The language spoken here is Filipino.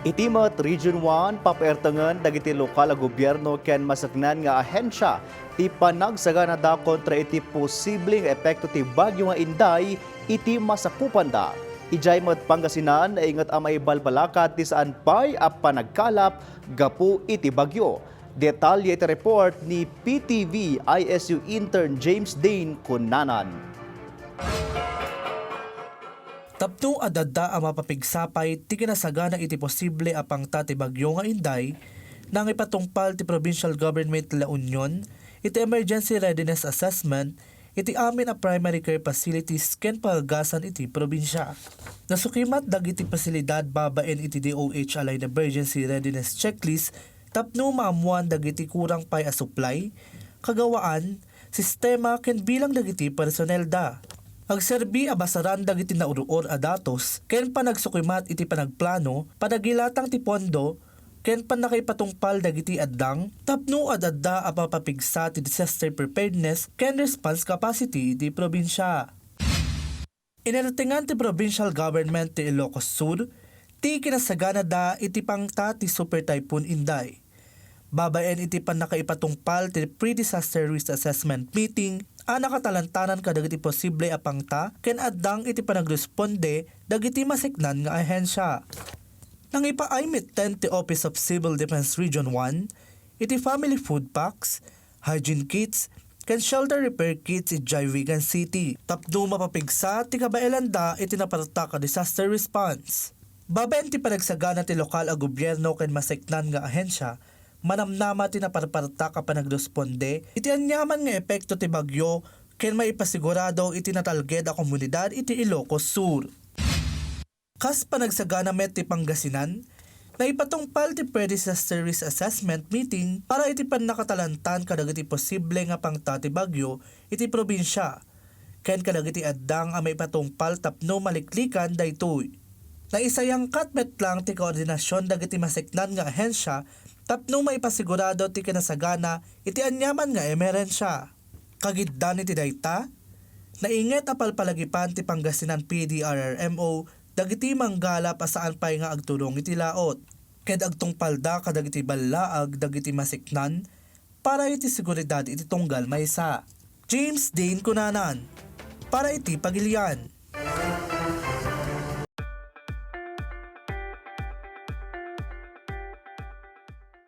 Itimat Region 1 papaertangan dagiti lokal a gobyerno ken masaknan nga ahensya ti panagsagana da kontra iti posibleng epekto ti bagyo nga Inday iti masakupan da. Ijay met Pangasinan ingat a maibalbalakat ti saan pay a panagkalap gapu iti bagyo. Detalye iti report ni PTV ISU Intern James Dayne Cunanan. Tapno adada ang mapapigsapay ti kinasagana iti posible apang ti bagyo nga Inday nang ipatungpal ti Provincial Government La Union iti Emergency Readiness Assessment iti amin a primary care facilities ken pagagasan iti probinsya. Nasukimat dagiti pasilidad babaen iti DOH alay na emergency readiness checklist tapno maamuan dagiti kurang pay a supply, kagawaan, sistema ken bilang dagiti personel da. Agserbi a basaran dagiti nauruor a datos ken panagsukimat iti panagplano panagilatang ti pondo ken panakaipatungpal dagiti addang tapno adada a papapigsa ti disaster preparedness ken response capacity di probinsya. Inaratingan ti provincial government ti Ilocos Sur ti kinasagana da iti pangta ti Super Typhoon Inday. Babaen iti panakaipatungpal ti pre-disaster risk assessment meeting a nakatalantanan kadagiti posible apangta ken addang iti panagresponde dagiti masiknan nga ahensya. Nang ipa-aimit ti Office of Civil Defense Region 1, iti family food packs, hygiene kits, ken shelter repair kits iti Vigan City. Tapno mapapigsa ti kabaelanda iti naparta ka disaster response. Babaen ti panagsagana ti lokal a gobyerno ken masiknan nga ahensya manamnama ti naparparta ka panagresponde iti anyaman nga epekto ti bagyo ken maipasigurado iti natalged a komunidad iti Ilocos Sur. Kas panagsagana met ti Pangasinan, naipatungpal ti pre-disaster risk assessment meeting para iti panakatalantan kadagiti posible nga pangta ti bagyo iti probinsya ken kadagiti addang a maipatungpal tapno maliklikan daytoy. Naisayang katmet lang ti koordinasyon dagiti masiknan nga ahensya tapno maipasigurado ti kinasagana iti anyaman nga emerensya. Kagiddan iti dayta, nainget a palpalagipan ti Pangasinan PDRRMO dagiti manggalap asaan pay nga agtulong iti laot. Ket agtungpalda kadagiti ballaag dagiti masiknan para iti seguridad iti tunggal maysa. James Dayne Cunanan para iti Pagilian.